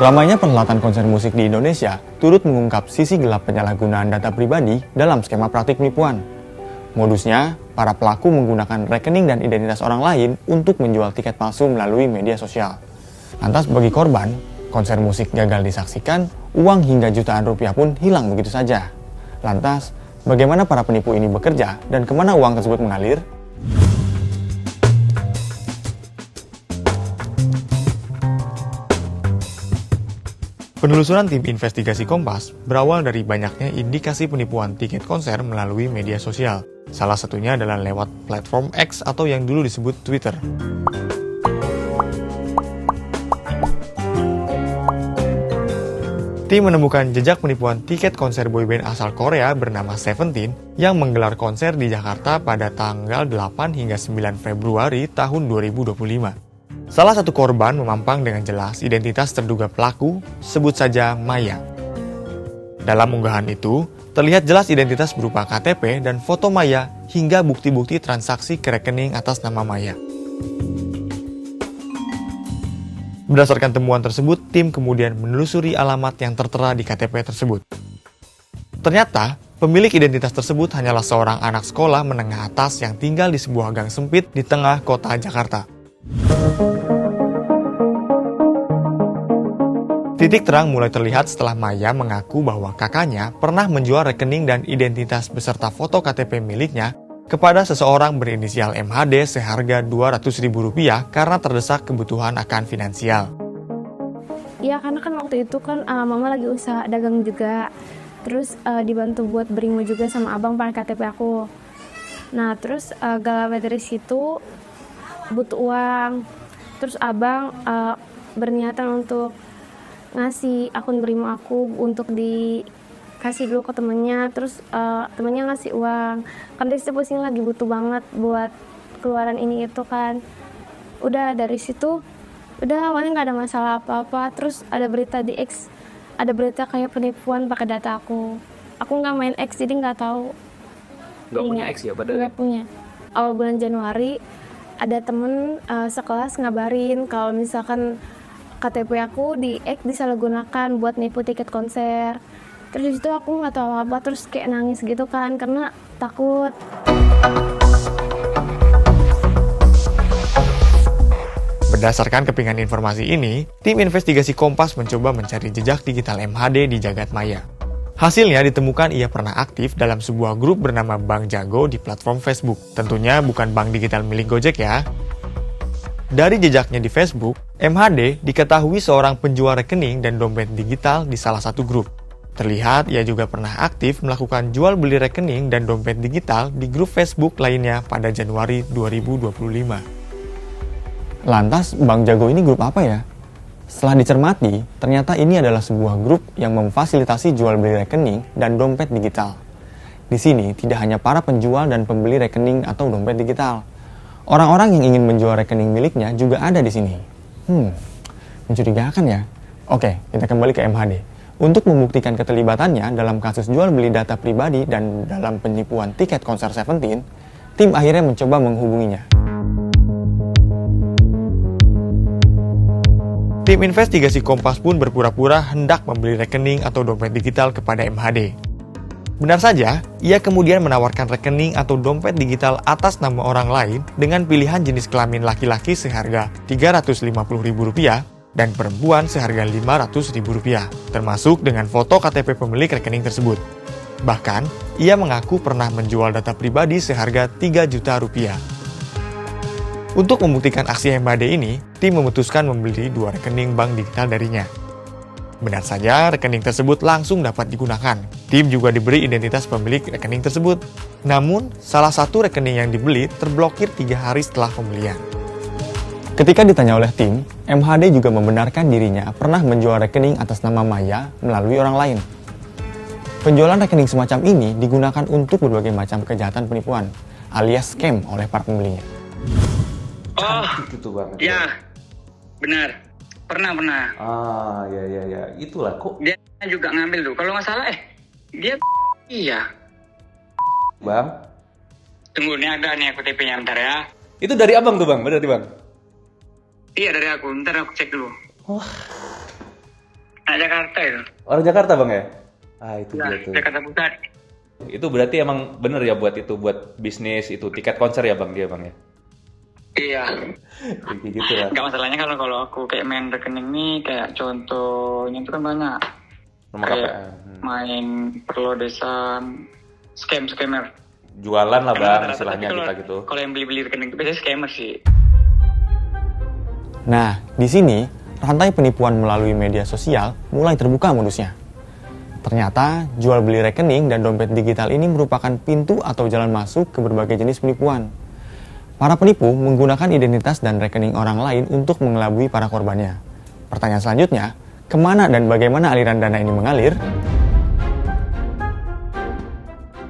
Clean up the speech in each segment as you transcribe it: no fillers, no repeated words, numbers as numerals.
Ramainya perhelatan konser musik di Indonesia turut mengungkap sisi gelap penyalahgunaan data pribadi dalam skema praktik penipuan. Modusnya, para pelaku menggunakan rekening dan identitas orang lain untuk menjual tiket palsu melalui media sosial. Lantas bagi korban, konser musik gagal disaksikan, uang hingga jutaan rupiah pun hilang begitu saja. Lantas, bagaimana para penipu ini bekerja dan kemana uang tersebut mengalir? Penelusuran tim investigasi Kompas berawal dari banyaknya indikasi penipuan tiket konser melalui media sosial. Salah satunya adalah lewat platform X atau yang dulu disebut Twitter. Tim menemukan jejak penipuan tiket konser boyband asal Korea bernama Seventeen yang menggelar konser di Jakarta pada tanggal 8 hingga 9 Februari tahun 2025. Salah satu korban memampang dengan jelas identitas terduga pelaku, sebut saja Maya. Dalam unggahan itu, terlihat jelas identitas berupa KTP dan foto Maya hingga bukti-bukti transaksi ke rekening atas nama Maya. Berdasarkan temuan tersebut, tim kemudian menelusuri alamat yang tertera di KTP tersebut. Ternyata, pemilik identitas tersebut hanyalah seorang anak sekolah menengah atas yang tinggal di sebuah gang sempit di tengah kota Jakarta. Titik terang mulai terlihat setelah Maya mengaku bahwa kakaknya pernah menjual rekening dan identitas beserta foto KTP miliknya kepada seseorang berinisial MHD seharga Rp200.000 karena terdesak kebutuhan akan finansial. Iya, karena kan waktu itu kan mama lagi usaha dagang juga. Terus dibantu buat beringo juga sama abang pakai KTP aku. Nah, terus gak dari situ butuh uang. Terus abang berniatan untuk ngasih akun Brimo aku untuk dikasih dulu ke temennya. Terus temennya ngasih uang. Kan dari situ pusing lagi butuh banget buat keluaran ini itu kan. Udah dari situ, udah awalnya nggak ada masalah apa-apa. Terus ada berita di X, ada berita kayak penipuan pakai data aku. Aku nggak main X jadi nggak tahu. Nggak punya X ya padahal? Nggak punya. Awal bulan Januari ada temen sekelas ngabarin kalau misalkan KTP aku di X disalahgunakan buat nipu tiket konser. Terus disitu aku nggak tahu apa, terus kayak nangis gitu kan karena takut. Berdasarkan kepingan informasi ini, tim investigasi Kompas mencoba mencari jejak digital MHD di jagat maya. Hasilnya ditemukan ia pernah aktif dalam sebuah grup bernama Bank Jago di platform Facebook. Tentunya bukan bank digital milik Gojek ya. Dari jejaknya di Facebook, MHD diketahui seorang penjual rekening dan dompet digital di salah satu grup. Terlihat ia juga pernah aktif melakukan jual beli rekening dan dompet digital di grup Facebook lainnya pada Januari 2025. Lantas, Bank Jago ini grup apa ya? Setelah dicermati, ternyata ini adalah sebuah grup yang memfasilitasi jual beli rekening dan dompet digital. Di sini tidak hanya para penjual dan pembeli rekening atau dompet digital. Orang-orang yang ingin menjual rekening miliknya juga ada di sini. Mencurigakan ya? Oke, kita kembali ke MHD. Untuk membuktikan keterlibatannya dalam kasus jual beli data pribadi dan dalam penipuan tiket konser Seventeen, tim akhirnya mencoba menghubunginya. Tim investigasi Kompas pun berpura-pura hendak membeli rekening atau dompet digital kepada MHD. Benar saja, ia kemudian menawarkan rekening atau dompet digital atas nama orang lain dengan pilihan jenis kelamin laki-laki seharga Rp350.000 dan perempuan seharga Rp500.000, termasuk dengan foto KTP pemilik rekening tersebut. Bahkan, ia mengaku pernah menjual data pribadi seharga Rp3 juta. Untuk membuktikan aksi MHD ini, tim memutuskan membeli 2 rekening bank digital darinya. Benar saja, rekening tersebut langsung dapat digunakan. Tim juga diberi identitas pemilik rekening tersebut. Namun, salah satu rekening yang dibeli terblokir 3 hari setelah pembelian. Ketika ditanya oleh tim, MHD juga membenarkan dirinya pernah menjual rekening atas nama Maya melalui orang lain. Penjualan rekening semacam ini digunakan untuk berbagai macam kejahatan penipuan, alias scam oleh para pembelinya. Oh, gitu Bang. ya, benar. Pernah. Ya. Itulah kok. Dia juga ngambil tuh. Kalau nggak salah, dia iya. Bang. Tunggu, ini ada nih KTP-nya, bentar ya. Itu dari abang tuh Bang, berarti Bang? Iya, dari aku. Bentar aku cek dulu. Wah. Anak Jakarta itu. Orang Jakarta bang ya? Ah itu Ya, dia tuh. Jakarta Pusat. Itu berarti emang bener ya buat bisnis itu tiket konser ya bang dia bang ya? Iya. Kayak gitu lah. Nggak masalahnya kalau aku kayak main rekening nih, kayak contohnya itu kan banyak. Nomor Kayak KPR. main perlodesan, scammer. Jualan lah Emang bang rata-rata istilahnya tapi kita gitu. Kalau yang beli rekening itu biasanya scammer sih. Nah, di sini rantai penipuan melalui media sosial mulai terbuka modusnya. Ternyata, jual beli rekening dan dompet digital ini merupakan pintu atau jalan masuk ke berbagai jenis penipuan. Para penipu menggunakan identitas dan rekening orang lain untuk mengelabui para korbannya. Pertanyaan selanjutnya, kemana dan bagaimana aliran dana ini mengalir?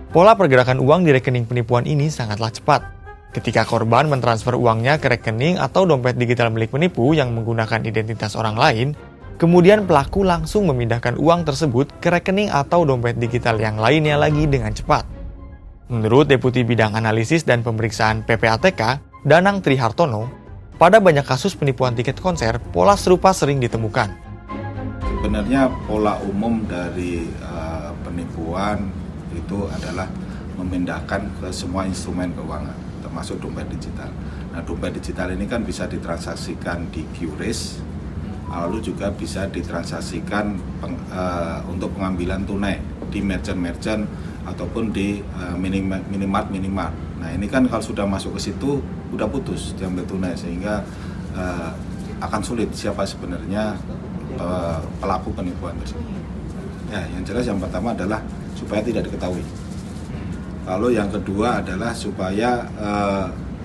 Pola pergerakan uang di rekening penipuan ini sangatlah cepat. Ketika korban mentransfer uangnya ke rekening atau dompet digital milik penipu yang menggunakan identitas orang lain, kemudian pelaku langsung memindahkan uang tersebut ke rekening atau dompet digital yang lainnya lagi dengan cepat. Menurut Deputi Bidang Analisis dan Pemeriksaan PPATK, Danang Trihartono, pada banyak kasus penipuan tiket konser, pola serupa sering ditemukan. Sebenarnya pola umum dari penipuan itu adalah memindahkan ke semua instrumen keuangan, termasuk dompet digital. Nah, dompet digital ini kan bisa ditransaksikan di QRIS, lalu juga bisa ditransaksikan untuk pengambilan tunai di merchant ataupun di minimart. Nah, ini kan kalau sudah masuk ke situ udah putus diambil tunai, sehingga akan sulit siapa sebenarnya pelaku penipuan tersebut. Ya, yang jelas yang pertama adalah supaya tidak diketahui. Lalu yang kedua adalah supaya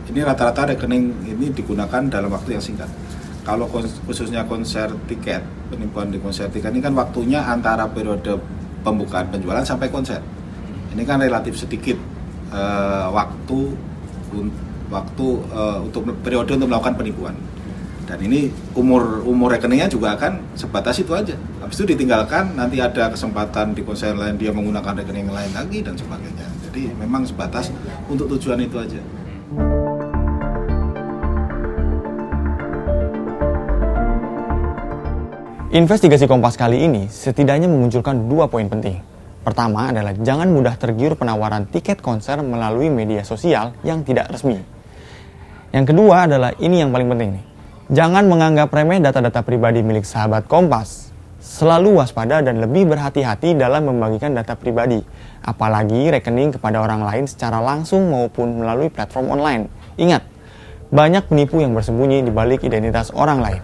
ini rata-rata rekening ini digunakan dalam waktu yang singkat. Kalau khususnya konser tiket, penipuan di konser tiket ini kan waktunya antara periode pembukaan penjualan sampai konser. Ini kan relatif sedikit waktu untuk periode untuk melakukan penipuan. Dan ini umur rekeningnya juga akan sebatas itu aja. Habis itu ditinggalkan, nanti ada kesempatan di konser lain dia menggunakan rekening lain lagi dan sebagainya. Jadi memang sebatas untuk tujuan itu aja. Investigasi Kompas kali ini setidaknya memunculkan 2 poin penting. Pertama adalah jangan mudah tergiur penawaran tiket konser melalui media sosial yang tidak resmi. Yang kedua adalah ini yang paling penting nih. Jangan menganggap remeh data-data pribadi milik sahabat Kompas. Selalu waspada dan lebih berhati-hati dalam membagikan data pribadi, apalagi rekening kepada orang lain secara langsung maupun melalui platform online. Ingat, banyak penipu yang bersembunyi di balik identitas orang lain.